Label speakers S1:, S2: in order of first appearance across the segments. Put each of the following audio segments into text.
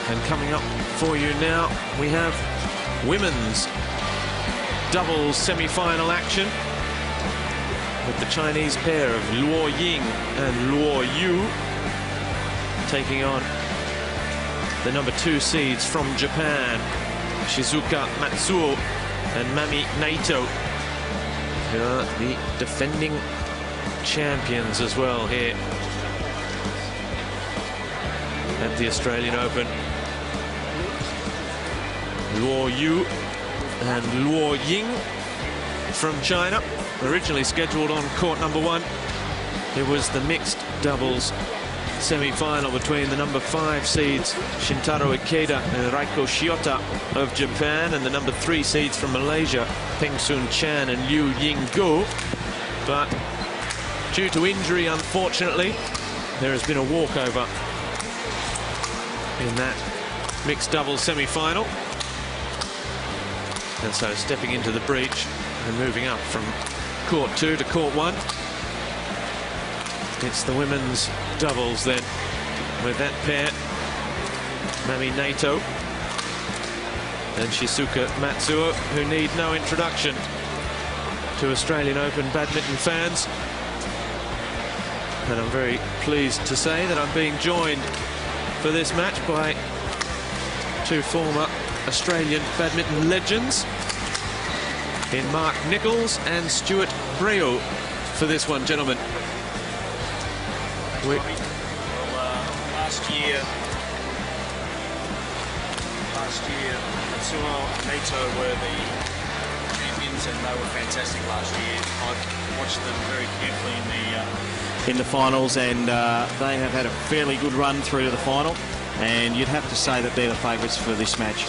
S1: And coming up for you now, we have women's doubles semi-final action with the Chinese pair of Luo Ying and Luo Yu taking on the number 2 seeds from Japan, Shizuka Matsuo and Matsuo Naito, who are the defending champions as well here at the Australian Open. Luo Yu and Luo Ying from China, originally scheduled on court number 1. It was the mixed doubles semi-final between the number 5 seeds Shintaro Ikeda and Reiko Shiota of Japan and the number 3 seeds from Malaysia, Peng Sun Chan and Liu Yingguo. But due to injury, unfortunately, there has been a walkover in that mixed doubles semi-final. And so stepping into the breach and moving up from court 2 to court 1. It's the women's doubles then, with that pair, Matsuo Naito and Shizuka Matsuo, who need no introduction to Australian Open badminton fans. And I'm very pleased to say that I'm being joined for this match by 2 former Australian badminton legends in Mark Nichols and Stuart Breo for this one, gentlemen.
S2: Last year, Matsuo Naito were the champions, and they were fantastic last year. I watched them very carefully in the finals, and they have had a fairly good run through to the final. And you'd have to say that they're the favourites for this match.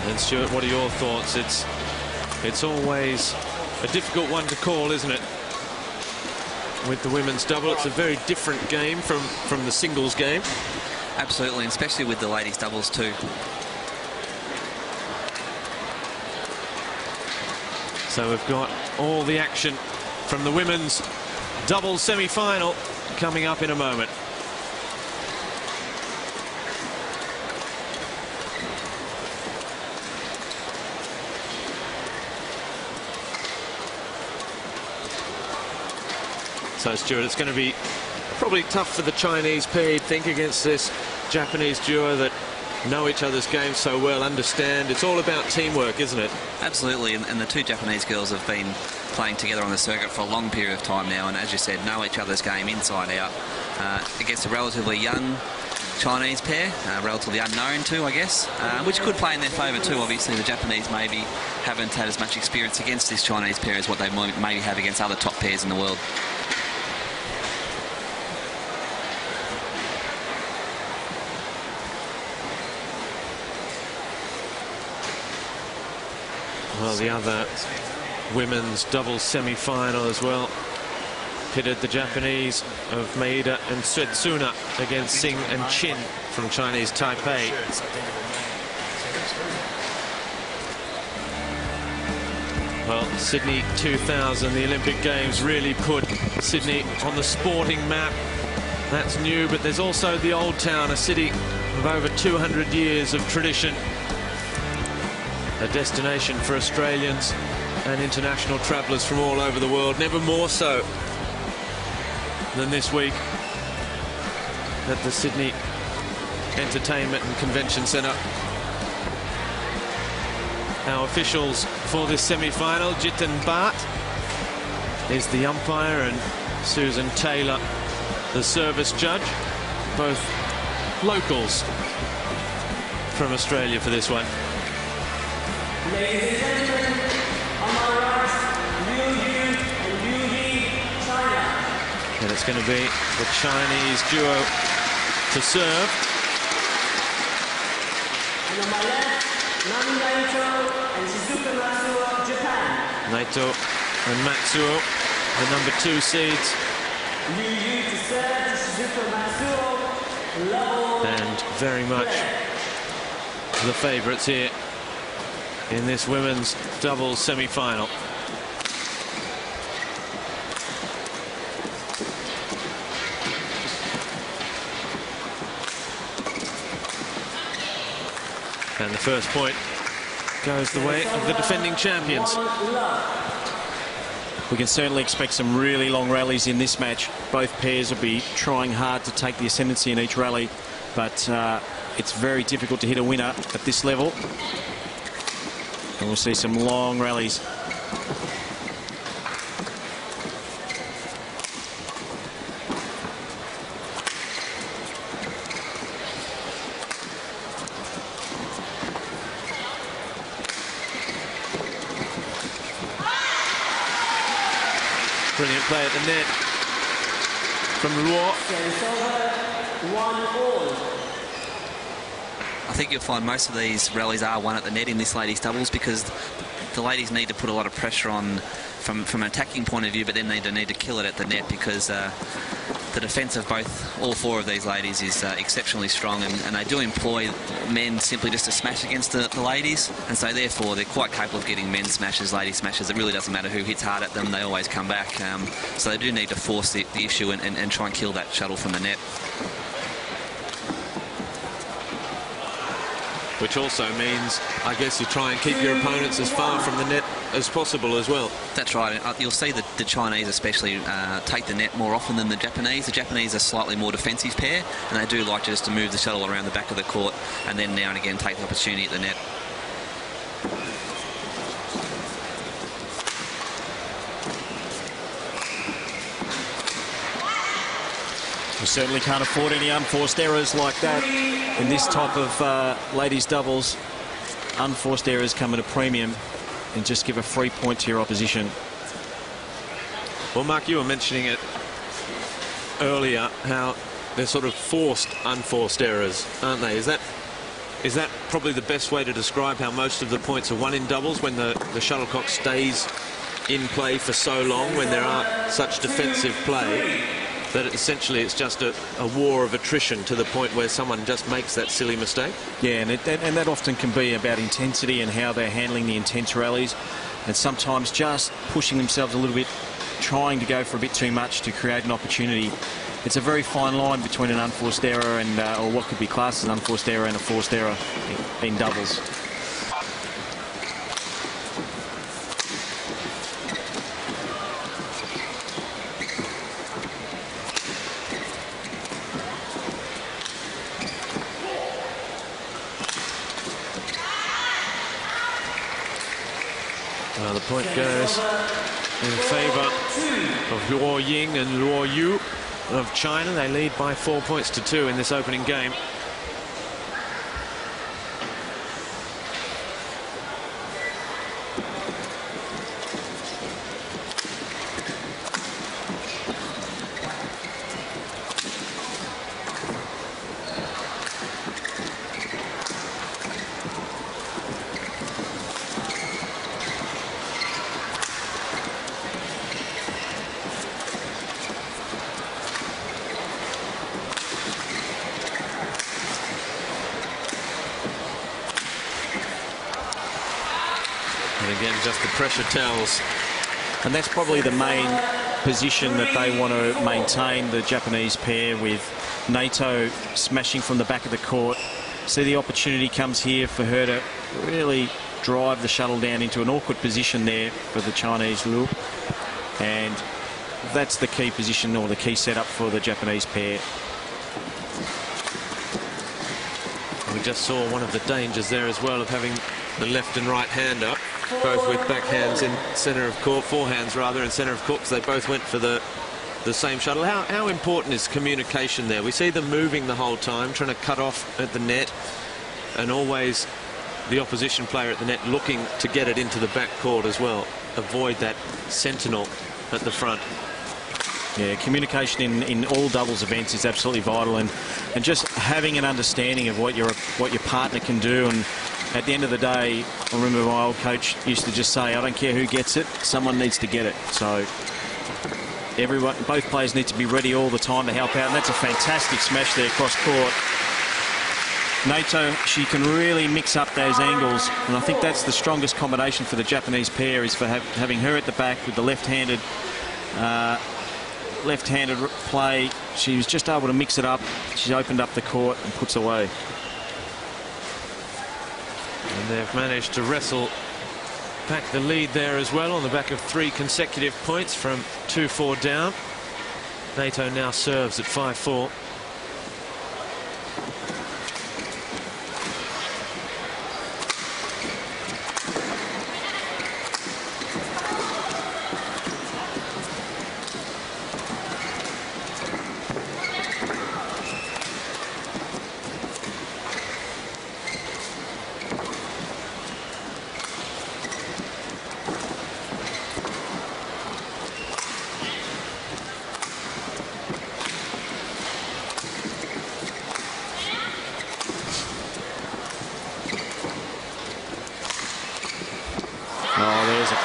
S1: And Stuart, what are your thoughts? It's always a difficult one to call, isn't it? With the women's double, it's a very different game from the singles game.
S3: Absolutely, and especially with the ladies' doubles too.
S1: So we've got all the action from the women's doubles semi-final coming up in a moment. So, Stuart, it's going to be probably tough for the Chinese pair, you'd think, against this Japanese duo that know each other's games so well, understand. It's all about teamwork, isn't it?
S3: Absolutely, and the 2 Japanese girls have been playing together on the circuit for a long period of time now, and as you said, know each other's game inside out. Against a relatively young Chinese pair, relatively unknown too, I guess, which could play in their favour too. Obviously, the Japanese maybe haven't had as much experience against this Chinese pair as what they maybe have against other top pairs in the world.
S1: Well, the other women's doubles semi-final as well pitted the Japanese of Maeda and Suetsuna against Singh and Chin from Chinese Taipei. Well, Sydney 2000, the Olympic Games, really put Sydney on the sporting map. That's new, but there's also the Old Town, a city of over 200 years of tradition. A destination for Australians and international travellers from all over the world, never more so than this week at the Sydney Entertainment and Convention Centre. Our officials for this semi-final, Jitin Bhatt is the umpire and Susan Taylor the service judge, both locals from Australia for this one.
S4: Ladies and gentlemen, on my right, Liu Yu and Liu Yi, China.
S1: And it's going to be the Chinese duo to serve.
S4: And on my left, Matsuo Naito and Shizuka Matsuo, Japan.
S1: Naito and Matsuo, the number 2 seeds.
S4: Liu Yu to serve to Shizuka Matsuo, level.
S1: And very much the favourites here in this women's doubles semi-final. And the first point goes the way of the defending champions.
S2: We can certainly expect some really long rallies in this match. Both pairs will be trying hard to take the ascendancy in each rally, but it's very difficult to hit a winner at this level. And we'll see some long rallies.
S1: Brilliant play at the net from Luo.
S3: I think you'll find most of these rallies are won at the net in this ladies doubles, because the ladies need to put a lot of pressure on from an attacking point of view, but then they need to kill it at the net, because the defence of all four of these ladies is exceptionally strong, and they do employ men simply just to smash against the ladies, and so therefore they're quite capable of getting men smashes, lady smashes. It really doesn't matter who hits hard at them, they always come back. So they do need to force the issue and try and kill that shuttle from the net.
S1: Which also means, I guess, you try and keep your opponents as far from the net as possible as well.
S3: That's right. You'll see the Chinese especially take the net more often than the Japanese. The Japanese are slightly more defensive pair, and they do like just to move the shuttle around the back of the court and then now and again take the opportunity at the net.
S2: We certainly can't afford any unforced errors like that in this type of ladies doubles. Unforced errors come at a premium, and just give a free point to your opposition.
S1: Well, Mark, you were mentioning it earlier, how they're sort of forced unforced errors, aren't they? Is that probably the best way to describe how most of the points are won in doubles, when the shuttlecock stays in play for so long, when there are such defensive play, that essentially it's just a war of attrition to the point where someone just makes that silly mistake?
S2: Yeah, and that often can be about intensity and how they're handling the intense rallies, and sometimes just pushing themselves a little bit, trying to go for a bit too much to create an opportunity. It's a very fine line between an unforced error and or what could be classed as an unforced error and a forced error in doubles.
S1: Well, the point goes in favour of Luo Ying and Luo Yu of China. They lead by 4 points to 2 in this opening game. And again, just the pressure tells.
S2: And that's probably the main position that they want to maintain, the Japanese pair, with Naito smashing from the back of the court. So the opportunity comes here for her to really drive the shuttle down into an awkward position there for the Chinese Luo. And that's the key position, or the key setup for the Japanese pair.
S1: We just saw one of the dangers there as well of having the left and right hand up, both with backhands in centre of court, forehands rather, in centre of court, because they both went for the same shuttle. How important is communication there? We see them moving the whole time, trying to cut off at the net, and always the opposition player at the net looking to get it into the back court as well. Avoid that sentinel at the front.
S2: Yeah, communication in all doubles events is absolutely vital, and just having an understanding of what your partner can do. And at the end of the day, I remember my old coach used to just say, I don't care who gets it, someone needs to get it. So both players need to be ready all the time to help out, and that's a fantastic smash there across court. Naito, she can really mix up those angles, and I think that's the strongest combination for the Japanese pair, is for having her at the back with the left-handed play. She was just able to mix it up. She's opened up the court and puts away.
S1: And they've managed to wrestle back the lead there as well on the back of 3 consecutive points from 2-4 down. Naito now serves at 5-4.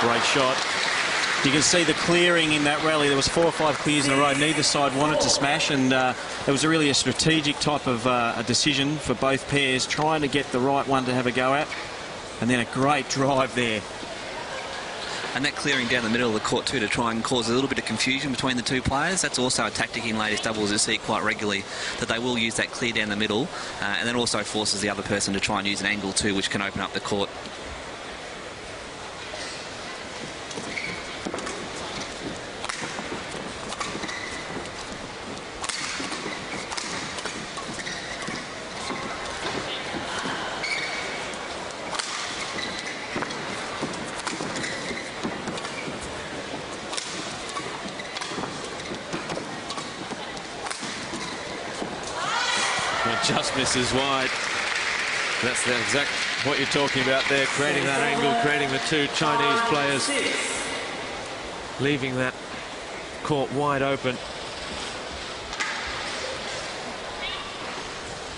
S2: Great shot. You can see the clearing in that rally. There was 4 or 5 clears in a row. Neither side wanted to smash, and it was really a strategic type of a decision for both pairs, trying to get the right one to have a go at, and then a great drive there.
S3: And that clearing down the middle of the court too, to try and cause a little bit of confusion between the 2 players. That's also a tactic in ladies doubles. You see quite regularly that they will use that clear down the middle, and then also forces the other person to try and use an angle too, which can open up the court.
S1: Just misses wide. That's the exact what you're talking about there, creating that angle, creating the 2 Chinese players, leaving that court wide open.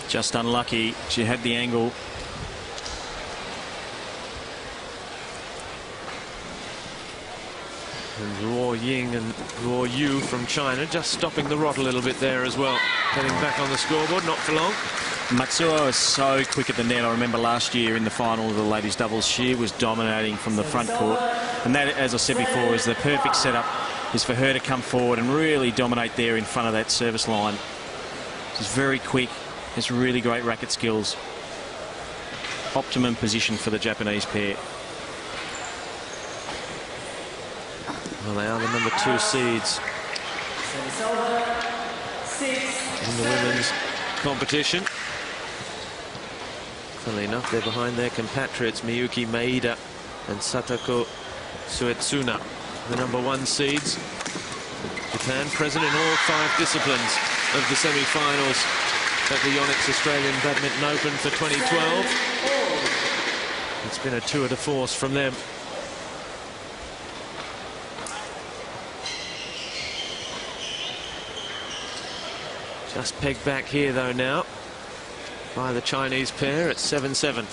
S2: Just unlucky. She had the angle.
S1: And Luo Ying and Luo Yu from China just stopping the rot a little bit there as well. Getting back on the scoreboard, not for long.
S2: Matsuo is so quick at the net. I remember last year in the final of the ladies doubles, she was dominating from the front court. And that, as I said before, is the perfect setup, is for her to come forward and really dominate there in front of that service line. She's very quick, has really great racket skills. Optimum position for the Japanese pair.
S1: Well, they are the number 2 seeds in the women's competition. Funnily enough, they're behind their compatriots Miyuki Maeda and Satoko Suetsuna, the number 1 seeds. Japan present in all 5 disciplines of the semi-finals at the Yonex Australian Badminton Open for 2012. It's been a tour de force from them. Just pegged back here, though, now by the Chinese pair at 7-7.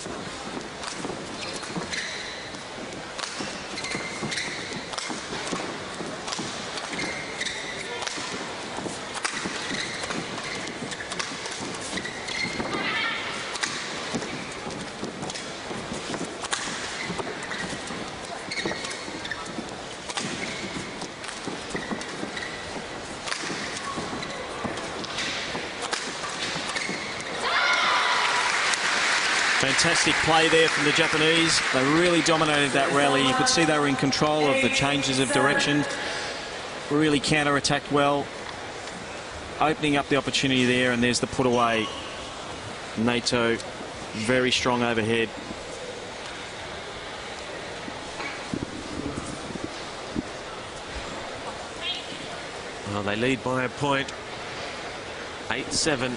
S2: Fantastic play there from the Japanese. They really dominated that rally. You could see they were in control of the changes of direction. Really counter-attacked well. Opening up the opportunity there, and there's the put away. Naito, very strong overhead.
S1: Well, they lead by a point. 8-7.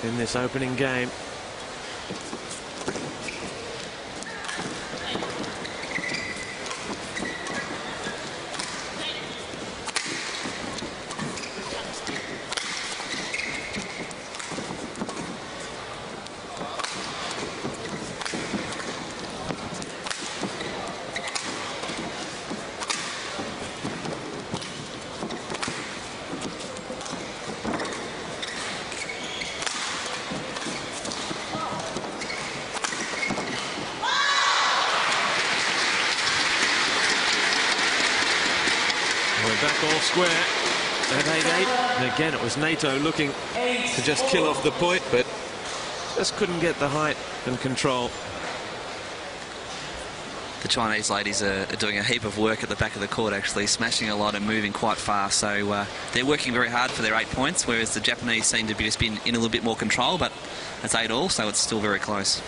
S1: In this opening game. Back all square at 8-8. And again, it was Naito looking to just kill off the point, but just couldn't get the height and control.
S3: The Chinese ladies are doing a heap of work at the back of the court, actually, smashing a lot and moving quite fast. So they're working very hard for their 8 points, whereas the Japanese seem to be just been in a little bit more control, but it's 8-all, so it's still very close.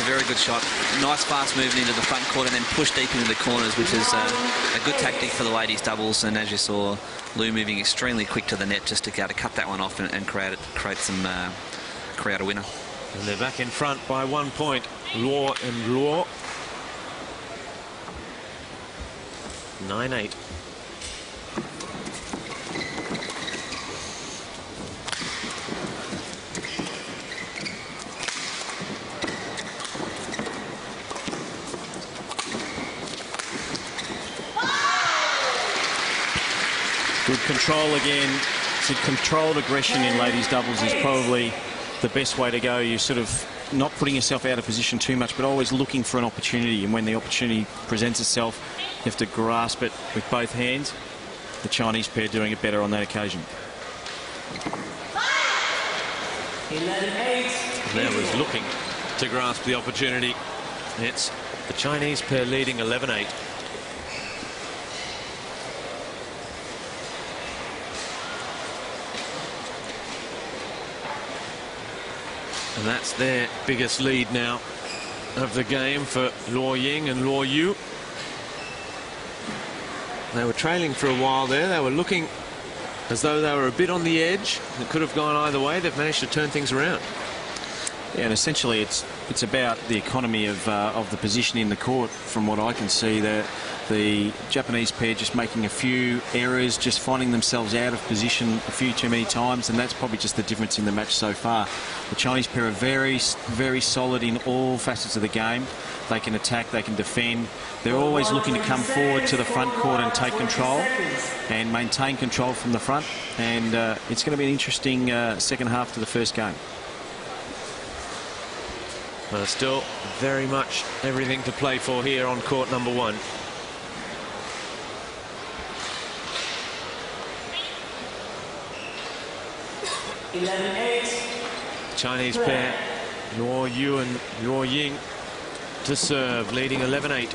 S3: Very good shot. Nice fast movement into the front court and then push deep into the corners, which is a good tactic for the ladies' doubles. And as you saw, Luo moving extremely quick to the net just to be able to cut that one off and create a winner.
S1: And they're back in front by 1 point. Luo and Luo. 9-8.
S2: Good control again. So controlled aggression in ladies doubles is probably the best way to go. You're sort of not putting yourself out of position too much, but always looking for an opportunity. And when the opportunity presents itself, you have to grasp it with both hands. The Chinese pair doing it better on that occasion.
S4: 11-8.
S1: There was looking to grasp the opportunity. It's the Chinese pair leading 11-8. And that's their biggest lead now of the game for Luo Ying and Luo Yu. They were trailing for a while there. They were looking as though they were a bit on the edge. It could have gone either way. They've managed to turn things around.
S2: Yeah, and essentially it's about the economy of the position in the court. From what I can see, the Japanese pair just making a few errors, just finding themselves out of position a few too many times, and that's probably just the difference in the match so far. The Chinese pair are very, very solid in all facets of the game. They can attack, they can defend. They're always looking to come forward to the front court and take control and maintain control from the front. And it's going to be an interesting second half to the first game.
S1: Well, still very much everything to play for here on court number 1. Chinese pair, Luo Yu and Luo Ying, to serve, leading 11-8.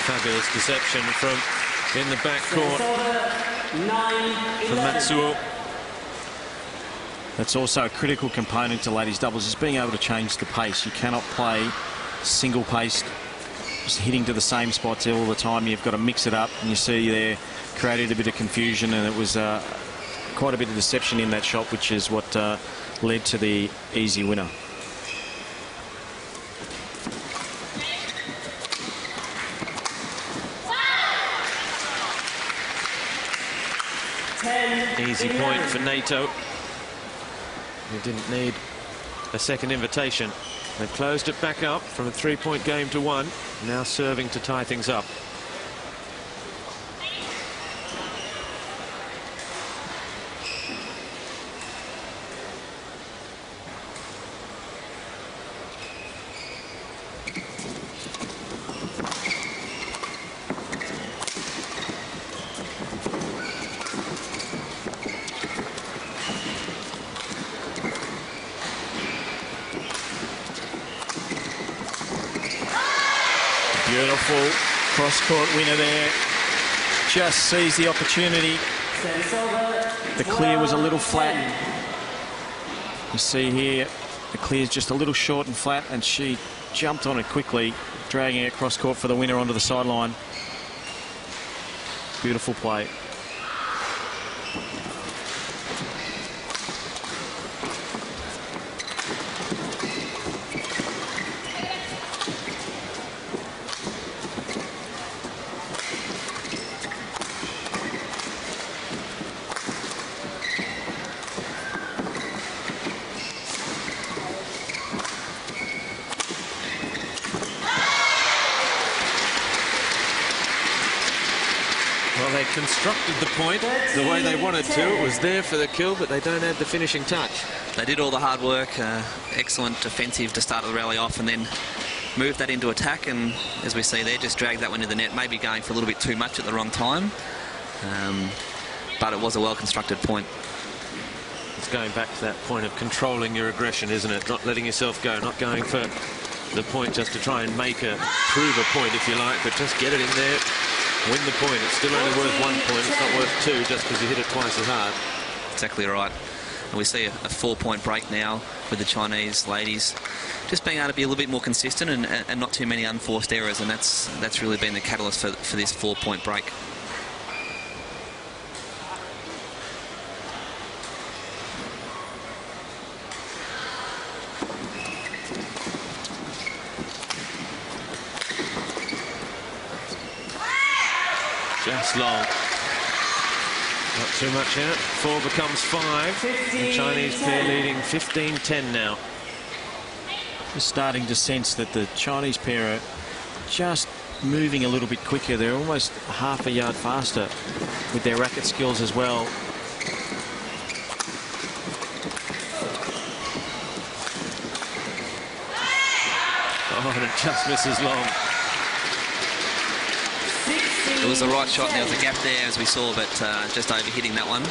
S1: Fabulous deception from in the back court from Matsuo.
S2: That's also a critical component to ladies doubles, is being able to change the pace. You cannot play single pace, just hitting to the same spots all the time. You've got to mix it up, and you see there created a bit of confusion, and it was quite a bit of deception in that shot, which is what led to the easy winner.
S1: Easy point for Naito. He didn't need a second invitation. They've closed it back up from a 3-point game to 1. Now serving to tie things up.
S2: Beautiful cross-court winner there. Just sees the opportunity. The clear was a little flat. You see here, the clear's just a little short and flat, and she jumped on it quickly, dragging it cross-court for the winner onto the sideline. Beautiful play.
S1: constructed the point the way they wanted to. It was there for the kill, but they don't add the finishing touch.
S3: They did all the hard work, excellent defensive to start the rally off, and then moved that into attack, and as we see there, just dragged that one to the net, maybe going for a little bit too much at the wrong time. But it was a well-constructed point.
S1: It's going back to that point of controlling your aggression, isn't it? Not letting yourself go, not going for the point just to try and prove a point, if you like, but just get it in there, win the point. It's still only worth 1 point. It's not worth 2 just because you hit it twice as hard.
S3: Exactly right. And we see a 4-point break now with the Chinese ladies just being able to be a little bit more consistent and not too many unforced errors, and that's really been the catalyst for this 4-point break.
S1: Just long. Not too much in it. 4 becomes 5. The Chinese pair leading 15-10 now.
S2: Just starting to sense that the Chinese pair are just moving a little bit quicker. They're almost half a yard faster with their racket skills as well.
S1: Oh, and it just misses long.
S3: It was the right shot, and there was a gap there, as we saw, but just overhitting that one.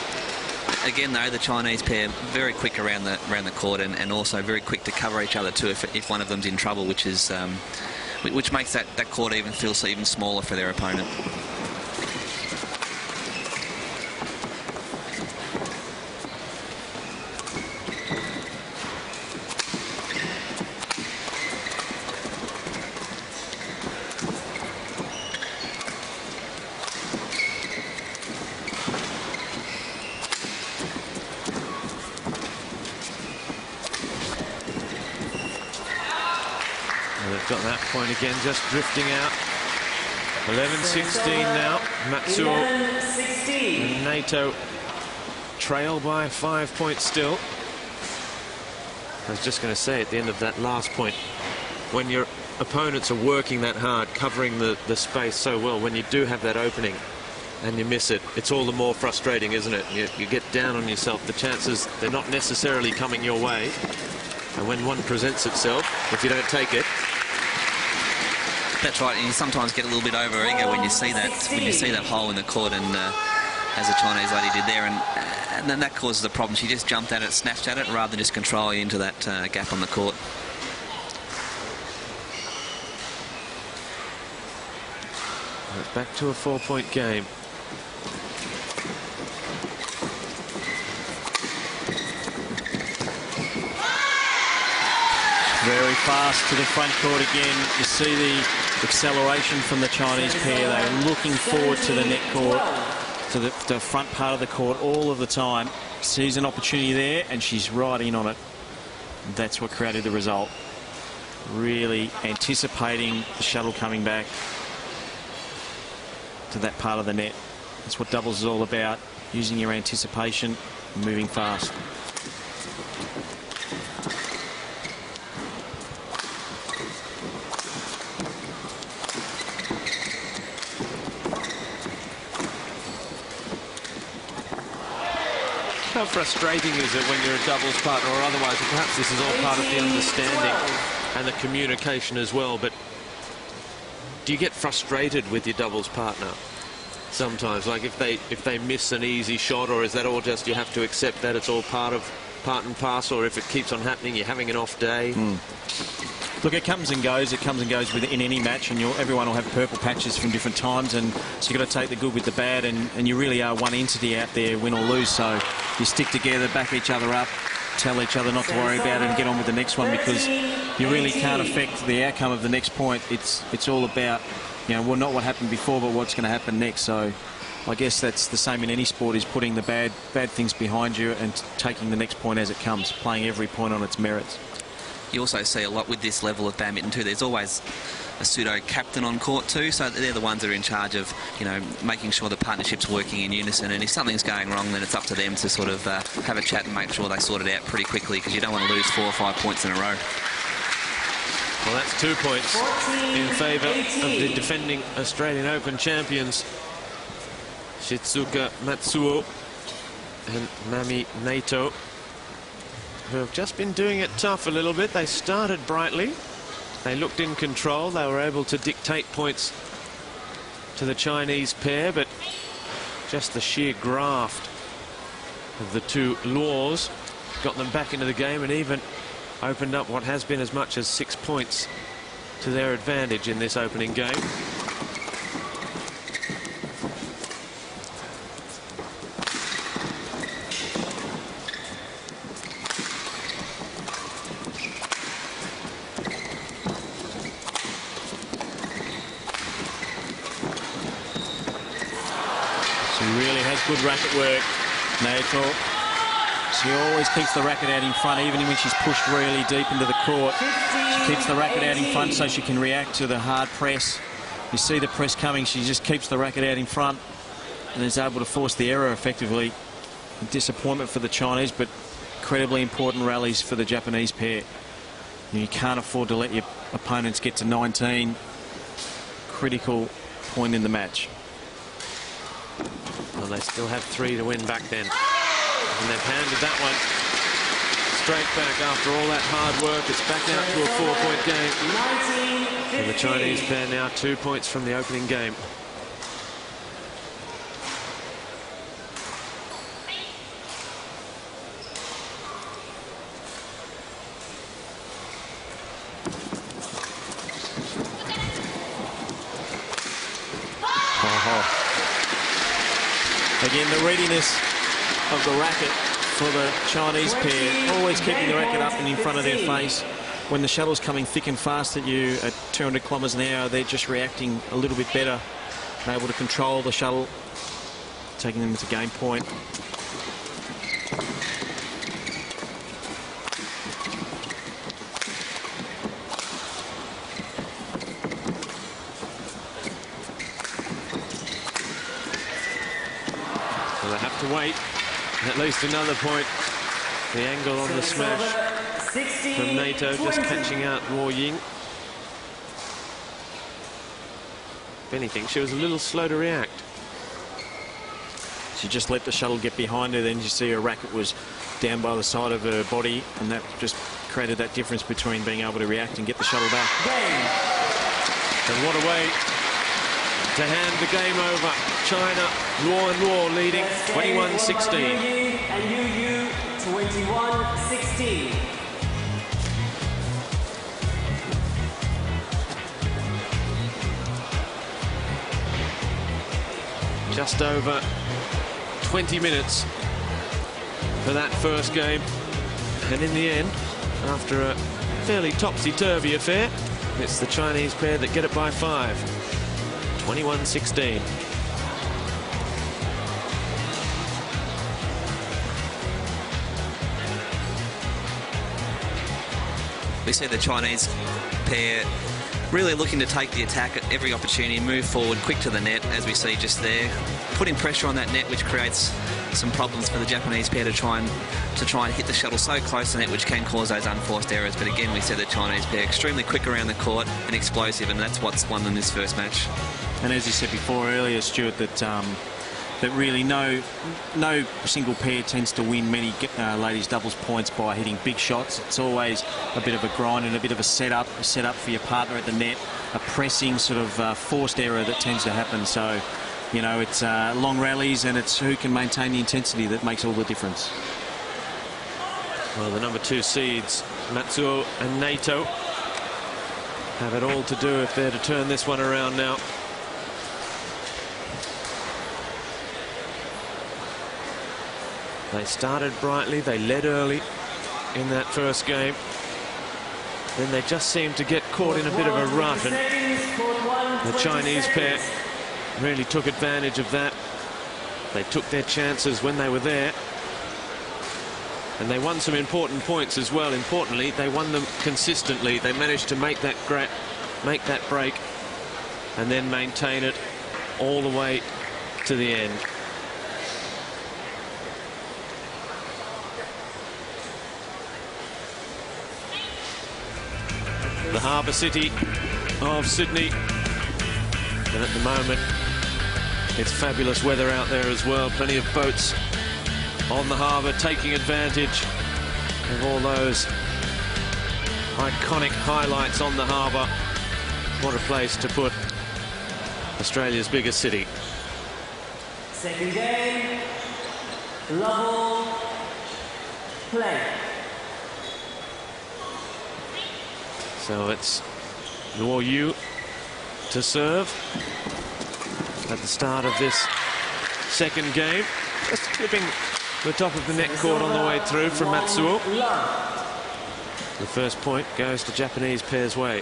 S3: Again, though, the Chinese pair very quick around the court, and also very quick to cover each other too if one of them's in trouble, which makes that court even feel even smaller for their opponent.
S1: Got that point again, just drifting out. 11-16 now. Matsuo and Naito trail by 5 points still. I was just going to say at the end of that last point, when your opponents are working that hard, covering the space so well, when you do have that opening and you miss it, it's all the more frustrating, isn't it? You get down on yourself. The chances, they're not necessarily coming your way. And when one presents itself, if you don't take it,
S3: that's right, and you sometimes get a little bit over eager when you see that hole in the court, and as the Chinese lady did there, and then that causes a problem. She just jumped at it, snatched at it, rather than just controlling into that gap on the court.
S1: It's back to a 4-point game.
S2: Very fast to the front court again. You see the acceleration from the Chinese pair. They're looking forward to the net court, to the front part of the court all of the time. Sees an opportunity there, and she's right in on it. That's what created the result. Really anticipating the shuttle coming back to that part of the net. That's what doubles is all about, using your anticipation, moving fast.
S1: How frustrating is it when you're a doubles partner or otherwise? And perhaps this is all part of the understanding and the communication as well, but do you get frustrated with your doubles partner sometimes? Like if they miss an easy shot, or is that all just you have to accept that it's all part and parcel, or if it keeps on happening, you're having an off day?
S2: Look, it comes and goes. It comes and goes in any match, and everyone will have purple patches from different times, and so you've got to take the good with the bad, and you really are one entity out there, win or lose. So you stick together, back each other up, tell each other not to worry about it, and get on with the next one, because you really can't affect the outcome of the next point. It's all about, well, not what happened before, but what's going to happen next. So I guess that's the same in any sport, is putting the bad things behind you and taking the next point as it comes, playing every point on its merits.
S3: You also see a lot with this level of badminton too. There's always a pseudo captain on court too, so they're the ones that are in charge of, making sure the partnership's working in unison. And if something's going wrong, then it's up to them to sort of have a chat and make sure they sort it out pretty quickly, because you don't want to lose 4 or 5 points in a row.
S1: Well, that's 2 points in favour of the defending Australian Open champions. Shizuka Matsuo and Matsuo Naito, who have just been doing it tough a little bit. They started brightly. They looked in control. They were able to dictate points to the Chinese pair, but just the sheer graft of the two Luos got them back into the game and even opened up what has been as much as 6 points to their advantage in this opening game.
S2: Good racket work, Naito. She always keeps the racket out in front, even when she's pushed really deep into the court. She keeps the racket out in front so she can react to the hard press. You see the press coming, she just keeps the racket out in front and is able to force the error effectively. A disappointment for the Chinese, but incredibly important rallies for the Japanese pair. You can't afford to let your opponents get to 19. Critical point in the match.
S1: Well, they still have 3 to win back then. And they've handed that one straight back after all that hard work. It's back out to a 4-point game. And the Chinese pair now 2 points from the opening game.
S2: Again, the readiness of the racket for the Chinese pair, always keeping the racket up and in front of their face. When the shuttle's coming thick and fast at you at 200 kilometres an hour, they're just reacting a little bit better, able to control the shuttle, taking them to game point.
S1: To wait at least another point. The angle on the smash from Naito, just catching out Luo Ying. If anything, she was a little slow to react.
S2: She just let the shuttle get behind her, then you see her racket was down by the side of her body, and that just created that difference between being able to react and get the shuttle back.
S1: And what a way to hand the game over. China, Luo Luo leading 21-16.
S4: And Yu 21-16.
S1: Just over 20 minutes for that first game. And in the end, after a fairly topsy-turvy affair, it's the Chinese pair that get it by 5. 21-16.
S3: We see the Chinese pair really looking to take the attack at every opportunity, move forward quick to the net, as we see just there, putting pressure on that net, which creates some problems for the Japanese pair to try and hit the shuttle so close to the net, which can cause those unforced errors. But again, we see the Chinese pair extremely quick around the court and explosive, and that's what's won them this first match.
S2: And as you said before earlier, Stuart, that really no single pair tends to win many ladies doubles points by hitting big shots. It's always a bit of a grind and a bit of a setup for your partner at the net, a pressing sort of forced error that tends to happen. So, you know, it's long rallies, and it's who can maintain the intensity that makes all the difference.
S1: Well, the number 2 seeds, Matsuo and Naito, have it all to do if they're to turn this one around now. They started brightly, they led early in that first game. Then they just seemed to get caught in a bit of a rut, and the Chinese pair really took advantage of that. They took their chances when they were there. And they won some important points as well. Importantly, they won them consistently. They managed to make that break and then maintain it all the way to the end. The harbour city of Sydney, and at the moment It's fabulous weather out there as well. Plenty of boats on the harbour taking advantage of all those iconic highlights on the harbour. What a place to put Australia's biggest city.
S4: Second game, level play.
S1: So it's Luo Luo to serve at the start of this second game. Just clipping the top of the net court on the way through from Matsuo. The first point goes to Japanese pair's way.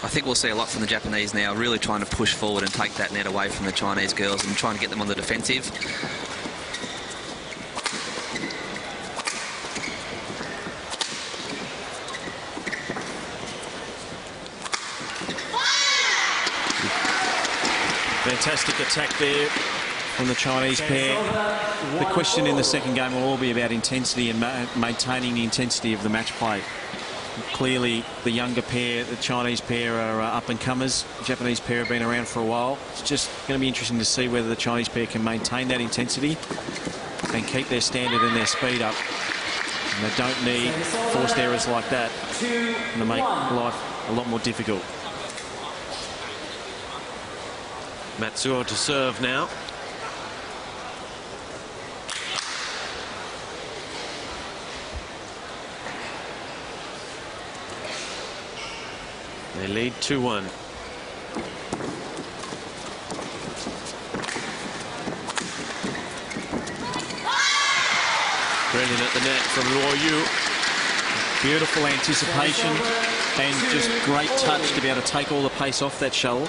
S3: I think we'll see a lot from the Japanese now, really trying to push forward and take that net away from the Chinese girls and trying to get them on the defensive.
S2: Fantastic attack there from the Chinese pair. The question in the second game will all be about intensity and maintaining the intensity of the match play. Clearly, the younger pair, the Chinese pair, are up-and-comers. The Japanese pair have been around for a while. It's just going to be interesting to see whether the Chinese pair can maintain that intensity and keep their standard and their speed up. And they don't need forced errors like that to make life a lot more difficult.
S1: Matsuo to serve now. They lead 2-1. Brilliant at the net from Luo Luo.
S2: Beautiful anticipation and just great touch to be able to take all the pace off that shuttle.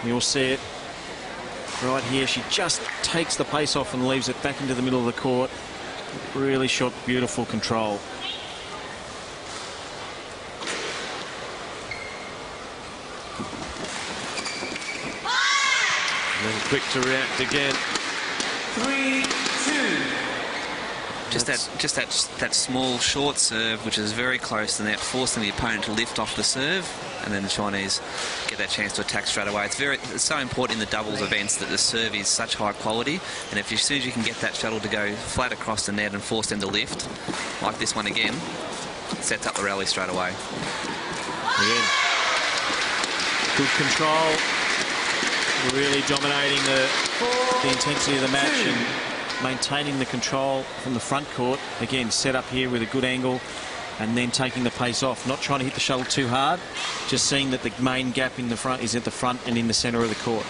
S2: You'll see it right here. She just takes the pace off and leaves it back into the middle of the court. Really shot, beautiful control.
S1: And then quick to react again.
S4: 3-2.
S3: Just that small short serve, which is very close to the net, forcing the opponent to lift off the serve, and then the Chinese get that chance to attack straight away. It's so important in the doubles events that the serve is such high quality, and if as soon as you can get that shuttle to go flat across the net and force them to lift, like this one again, it sets up the rally straight away.
S2: Again, good control, really dominating the intensity of the match and maintaining the control from the front court. Again, set up here with a good angle and then taking the pace off. Not trying to hit the shuttle too hard, just seeing that the main gap in the front is at the front and in the centre of the court.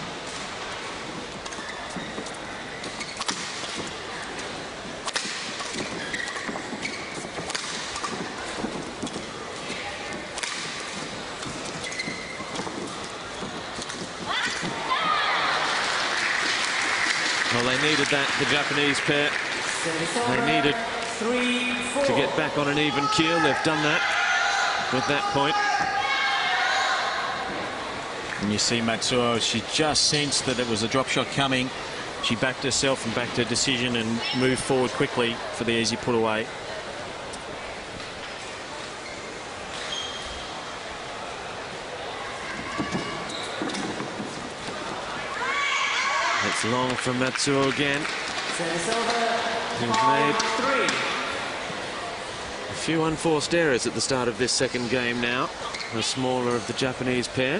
S1: Well, they needed that, the Japanese pair. They needed to get back on an even keel. They've done that with that point.
S2: And you see Matsuo, she just sensed that it was a drop shot coming. She backed herself and backed her decision and moved forward quickly for the easy put away.
S1: It's long from Matsuo again. He's made a few unforced errors at the start of this second game now. The smaller of the Japanese pair.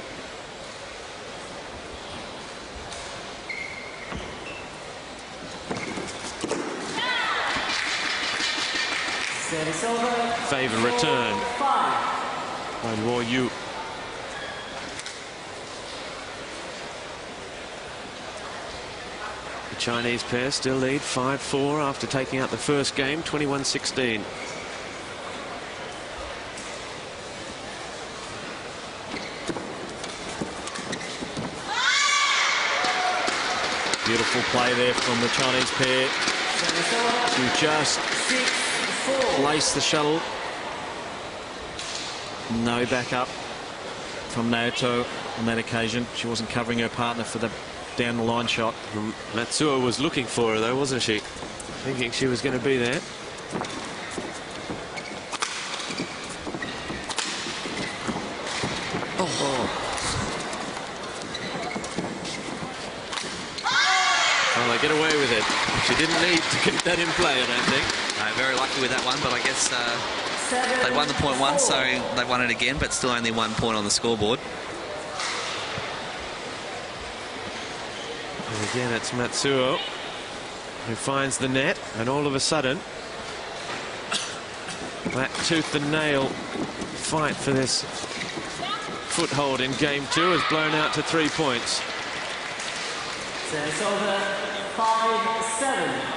S1: Favour return by Luo Luo. The Chinese pair still lead 5-4 after taking out the first game, 21-16.
S2: Beautiful play there from the Chinese pair to just lace the shuttle. No backup from Naito on that occasion. She wasn't covering her partner for the down the line shot.
S1: Matsuo was looking for her though, wasn't she? Thinking she was going to be there. get away with it. She didn't need to keep that in play, I don't think.
S3: Very lucky with that one, but I guess they won the point once, so they won it again, but still only 1 point on the scoreboard.
S1: And again, it's Matsuo who finds the net, and all of a sudden, that tooth and nail fight for this foothold in game 2 has blown out to 3 points.
S4: So it's over 5-7.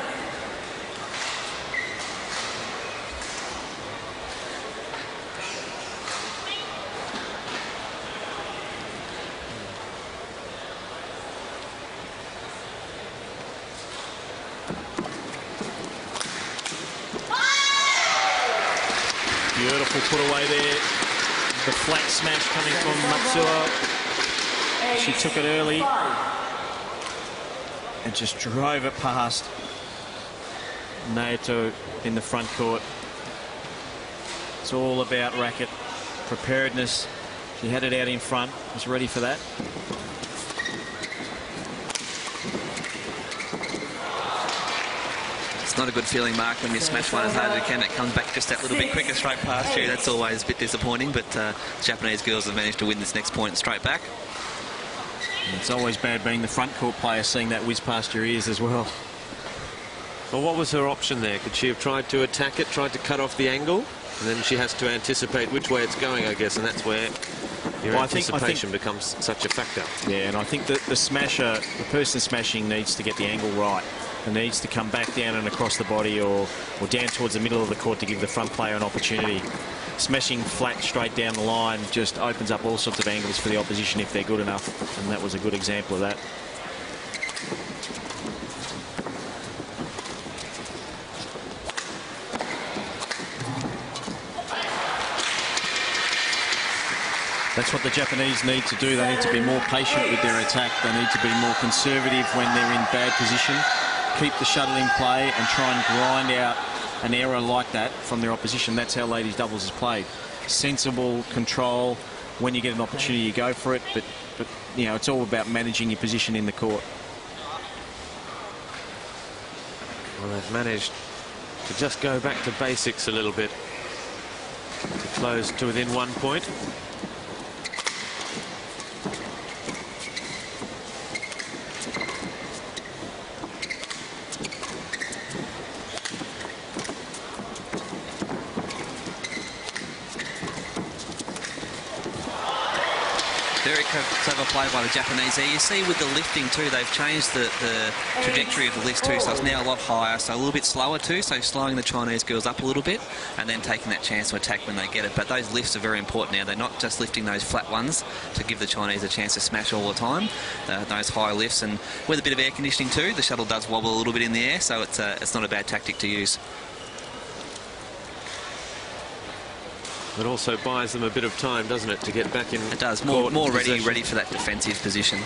S2: Beautiful put away there. The flat smash coming from Matsuo. She took it early and just drove it past Naito in the front court. It's all about racket preparedness. She had it out in front, was ready for that.
S3: It's not a good feeling, Mark, when you smash one as hard as you can. It comes back just that little bit quicker straight past you. That's always a bit disappointing, but Japanese girls have managed to win this next point straight back.
S2: It's always bad being the front court player, seeing that whiz past your ears as well.
S1: Well, what was her option there? Could she have tried to attack it, tried to cut off the angle? And then she has to anticipate which way it's going, I guess, and that's where your anticipation becomes such a factor.
S2: Yeah, and I think that the smasher, the person smashing, needs to get the angle right. It needs to come back down and across the body or down towards the middle of the court to give the front player an opportunity. Smashing flat straight down the line just opens up all sorts of angles for the opposition if they're good enough, and that was a good example of that. That's what the Japanese need to do. They need to be more patient with their attack. They need to be more conservative when they're in bad position. Keep the shuttle in play and try and grind out an error like that from their opposition. That's how ladies doubles is played. Sensible control. When you get an opportunity, you go for it. But you know, it's all about managing your position in the court.
S1: Well, they've managed to just go back to basics a little bit to close to within 1 point.
S3: Very clever play by the Japanese there. You see with the lifting too, they've changed the trajectory of the lift too, so it's now a lot higher, so a little bit slower too, so slowing the Chinese girls up a little bit and then taking that chance to attack when they get it. But those lifts are very important now. They're not just lifting those flat ones to give the Chinese a chance to smash all the time. Those high lifts, and with a bit of air conditioning too, the shuttle does wobble a little bit in the air, so it's not a bad tactic to use.
S1: It also buys them a bit of time, doesn't it, to get back in?
S3: It does. More ready for that defensive position.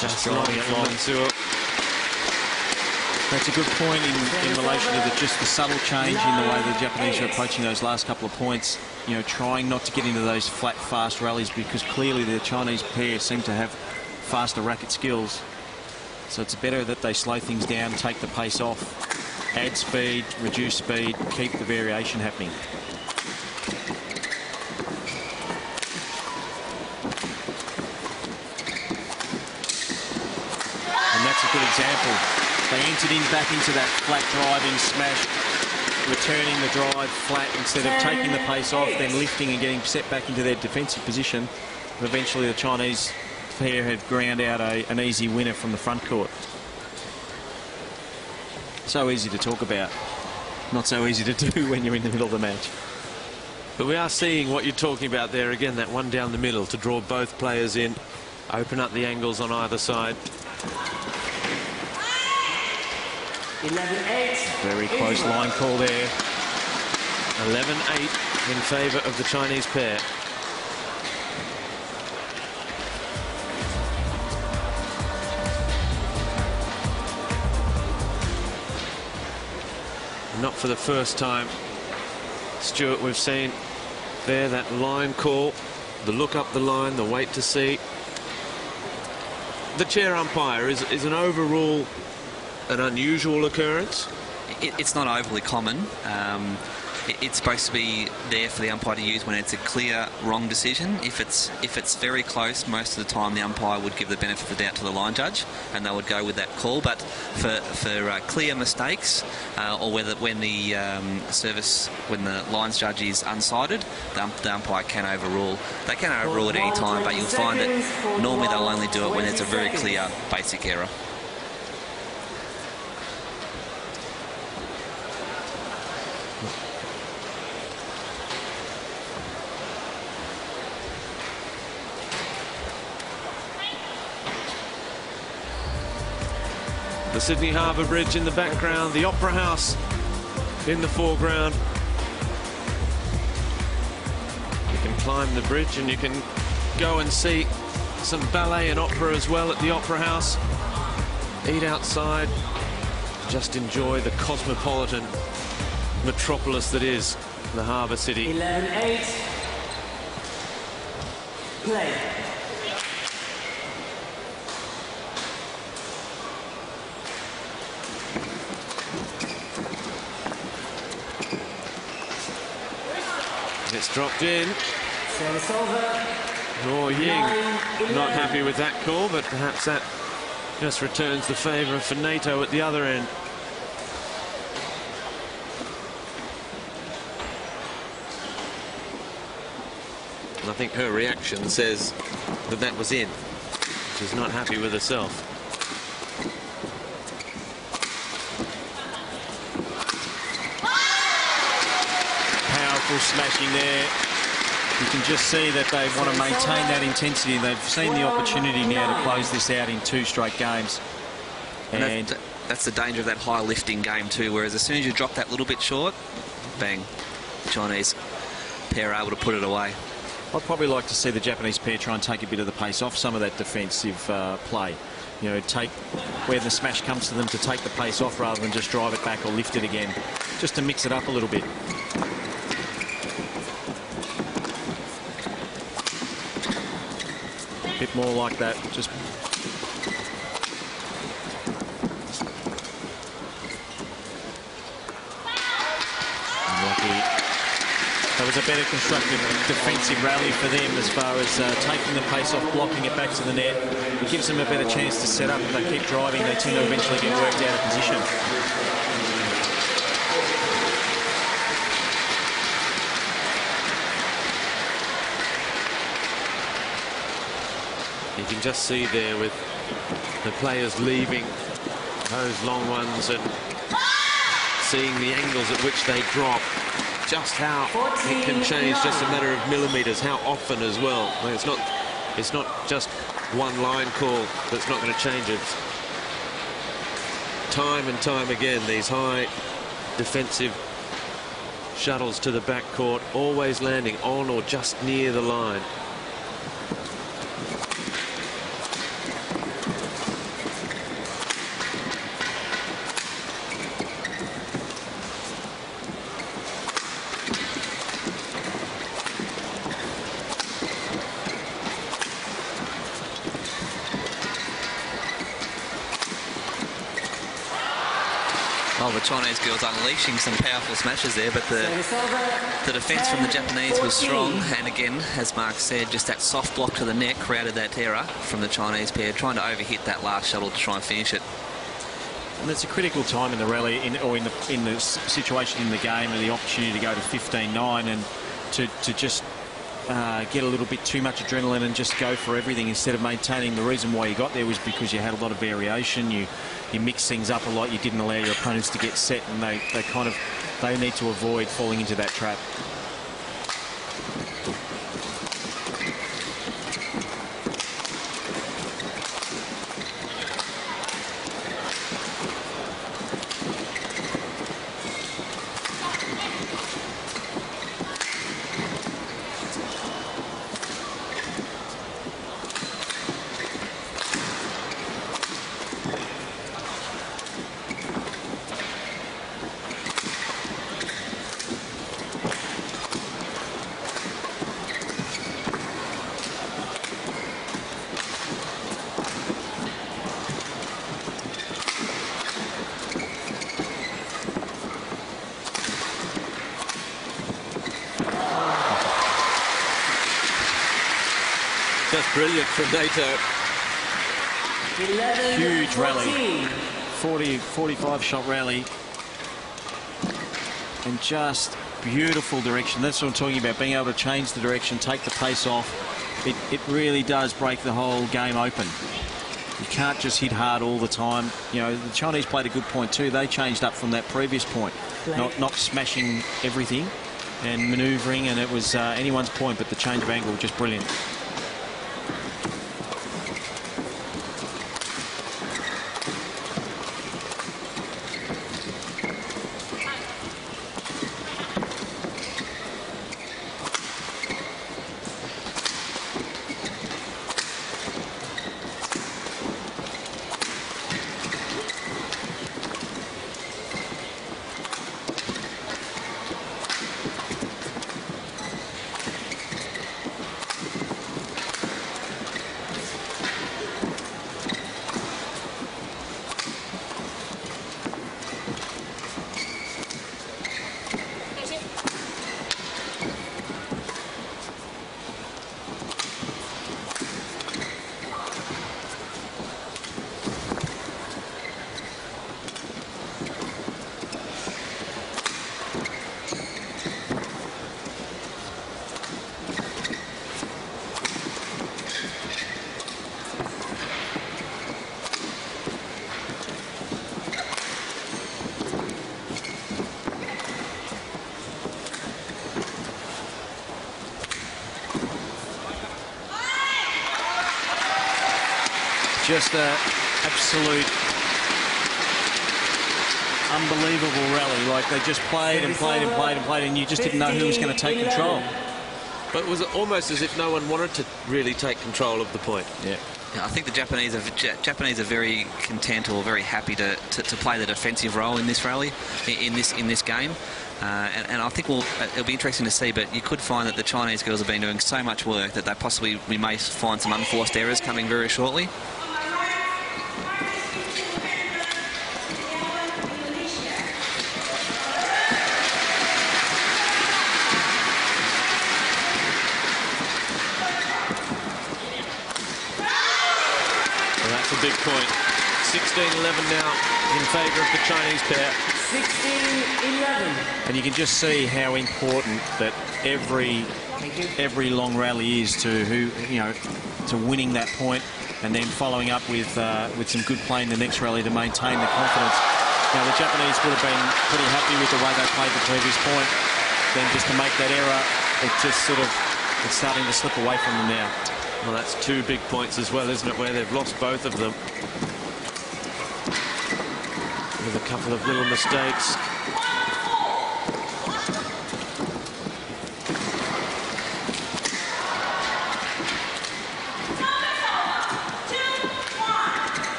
S2: Just driving it long. That's a good point in relation to just the subtle change in the way the Japanese are approaching those last couple of points. You know, trying not to get into those flat, fast rallies, because clearly the Chinese pair seem to have faster racket skills. So it's better that they slow things down, take the pace off. Add speed, reduce speed, keep the variation happening. And that's a good example. They entered back into that flat driving smash, returning the drive flat instead of taking the pace off, then lifting and getting set back into their defensive position. But eventually the Chinese pair had ground out an easy winner from the front court. So easy to talk about, not so easy to do when you're in the middle of the match.
S1: But we are seeing what you're talking about there again, that one down the middle to draw both players in, open up the angles on either side.
S4: 11-8.
S2: Very close line call there.
S1: 11-8 in favour of the Chinese pair. Not for the first time, Stuart, we've seen there that line call the look up the line, the wait to see. The chair umpire is an overrule an unusual occurrence?
S3: It's not overly common. It's supposed to be there for the umpire to use when it's a clear wrong decision. If it's very close, most of the time the umpire would give the benefit of the doubt to the line judge, and they would go with that call. But for clear mistakes, or when the lines judge is unsighted, the umpire can overrule. They can overrule at any time, but you'll find that normally they'll only do it when it's a very clear basic error.
S1: The Sydney Harbour Bridge in the background, the Opera House in the foreground. You can climb the bridge and you can go and see some ballet and opera as well at the Opera House. Eat outside, just enjoy the cosmopolitan metropolis that is the Harbour City.
S4: 11-8. Play.
S1: It's dropped in.
S4: Service over.
S1: Oh, Ying not happy with that call, but perhaps that just returns the favour for Naito at the other end. And I think her reaction says that that was in. She's not happy with herself.
S2: Powerful smashing there. You can just see that they want to maintain that intensity. They've seen the opportunity now to close this out in 2 straight games.
S3: And that's the danger of that high lifting game too, whereas as soon as you drop that little bit short, bang, the Chinese pair are able to put it away.
S2: I'd probably like to see the Japanese pair try and take a bit of the pace off some of that defensive play. You know, take where the smash comes to them to take the pace off rather than just drive it back or lift it again, just to mix it up a little bit. A bit more like that, just that was a better constructed defensive rally for them as far as taking the pace off, blocking it back to the net. It gives them a better chance to set up. If they keep driving, they tend to eventually get worked out of position.
S1: You can just see there with the players leaving those long ones and seeing the angles at which they drop, just how it can change, just a matter of millimeters, how often as well. I mean, it's not just one line call that's not going to change it. Time and time again, these high defensive shuttles to the backcourt, always landing on or just near the line.
S3: Oh, the Chinese girls unleashing some powerful smashes there, but the defence from the Japanese was strong. And again, as Mark said, just that soft block to the net created that error from the Chinese pair, trying to overhit that last shuttle to try and finish it.
S2: And it's a critical time in the rally, in the situation in the game, and the opportunity to go to 15-9 and to just get a little bit too much adrenaline and just go for everything instead of maintaining. The reason why you got there was because you had a lot of variation. You mixed things up a lot. You didn't allow your opponents to get set, and they need to avoid falling into that trap.
S1: Brilliant from Naito.
S4: 11,
S2: Huge rally.
S4: 14.
S2: 45 shot rally. And just beautiful direction. That's what I'm talking about, being able to change the direction, take the pace off. It really does break the whole game open. You can't just hit hard all the time. You know, the Chinese played a good point too. They changed up from that previous point, not smashing everything and manoeuvring, and it was anyone's point, but the change of angle just brilliant. Just an absolute unbelievable rally. Like, they just played and played and played and played, and you just didn't know who was going to take control.
S1: But it was almost as if no one wanted to really take control of the point.
S3: Yeah, I think the Japanese are very content or very happy to play the defensive role in this rally, in this game. And I think it'll be interesting to see, but you could find that the Chinese girls have been doing so much work that we may find some unforced errors coming very shortly.
S1: Big point. 16-11 now in favour of the Chinese pair.
S4: 16-11.
S2: And you can just see how important that every long rally is to winning that point, and then following up with some good play in the next rally to maintain the confidence. Now, the Japanese would have been pretty happy with the way they played the previous point. Then just to make that error, it's starting to slip away from them now.
S1: Well, that's 2 big points as well, isn't it, where they've lost both of them. With a couple of little mistakes.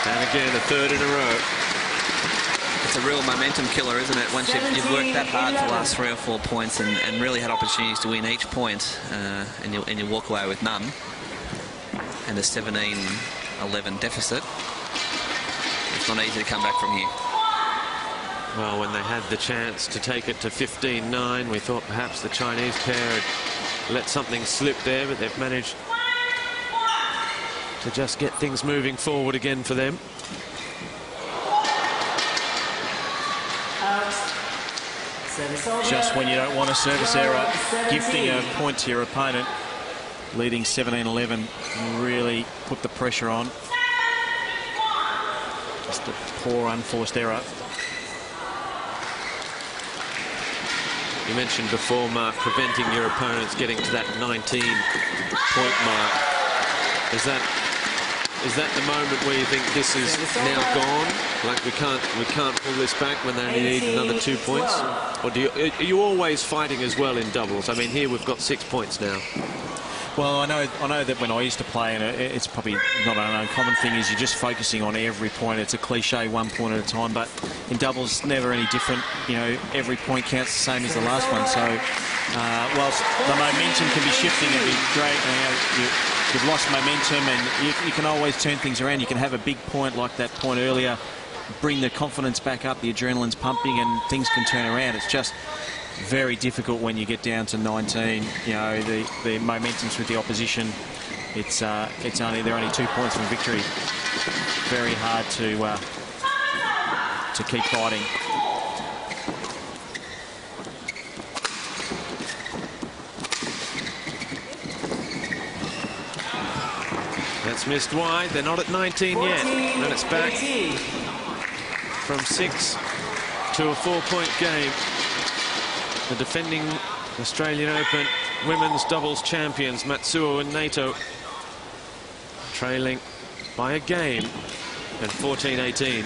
S1: And again, a 3rd in a row.
S3: It's a real momentum killer, isn't it? Once you've worked that hard for the last 3 or 4 points and really had opportunities to win each point, and you walk away with none, and a 17-11 deficit, it's not easy to come back from here.
S1: Well, when they had the chance to take it to 15-9, we thought perhaps the Chinese pair had let something slip there, but they've managed to just get things moving forward again for them.
S2: Just when you don't want a service error, gifting a point to your opponent, leading 17-11, really put the pressure on. Just a poor unforced error.
S1: You mentioned before, Mark, preventing your opponents getting to that 19-point mark. Is that the moment where you think this is now gone? Like we can't pull this back when they only need another 2 points? Or are you always fighting as well in doubles? I mean, here we've got 6 points now.
S2: Well, I know that when I used to play, and it's probably not an uncommon thing, is you're just focusing on every point. It's a cliche, 1 point at a time, but in doubles, never any different. You know, every point counts the same as the last one. So, whilst the momentum can be shifting, it'd be great. You've lost momentum, and you can always turn things around. You can have a big point like that point earlier, bring the confidence back up, the adrenaline's pumping, and things can turn around. It's just very difficult when you get down to 19. You know, the momentum's with the opposition. They're only 2 points from victory. Very hard to keep fighting.
S1: That's missed wide. They're not at 19 yet. And it's back from 6 to a 4-point game. The defending Australian Open women's doubles champions Matsuo and Naito trailing by a game at 14-18.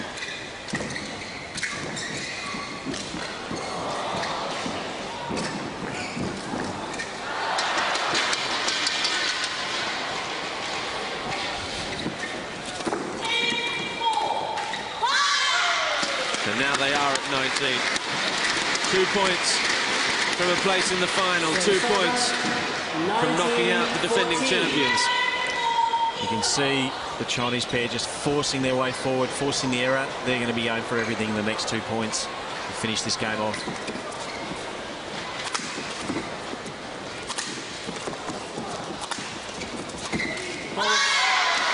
S1: And now they are at 19. 2 points from a place in the final, 2 points from knocking out the defending champions.
S2: You can see the Chinese pair just forcing their way forward, forcing the error. They're going to be going for everything in the next 2 points to finish this game off.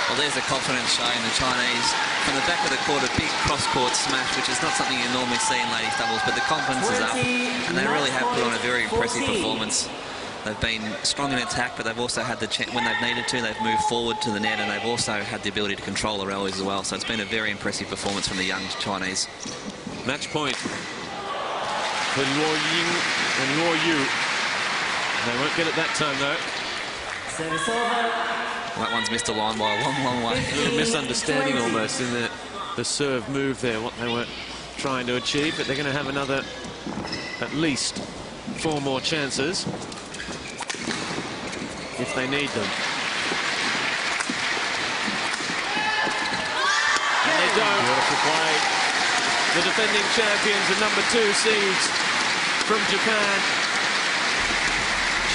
S3: Well, there's the confidence showing the Chinese from the back of the court, a big cross-court smash, which is not something you normally see in ladies doubles, but the confidence is up, and they really have put on a very impressive performance. They've been strong in attack, but they've also had the when they've needed to, they've moved forward to the net, and they've also had the ability to control the rallies as well. So it's been a very impressive performance from the young Chinese.
S1: Match point for Luo Ying and Luo Yu. They won't get it that time, though.
S4: Service over.
S3: That one's missed the line by a long, long way.
S1: A little misunderstanding almost in the serve move there, what they were trying to achieve, but they're going to have another, at least 4 more chances if they need them. And they don't.
S2: Beautiful play.
S1: The defending champions and number 2 seeds from Japan,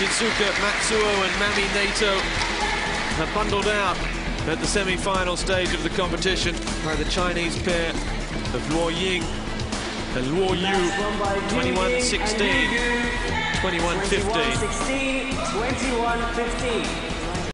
S1: Shizuka Matsuo and Mami Naito, have bundled out at the semi-final stage of the competition by the Chinese pair of Luo Ying and Luo Yu, 21-16, 21-15.
S4: 21-16, 21-15.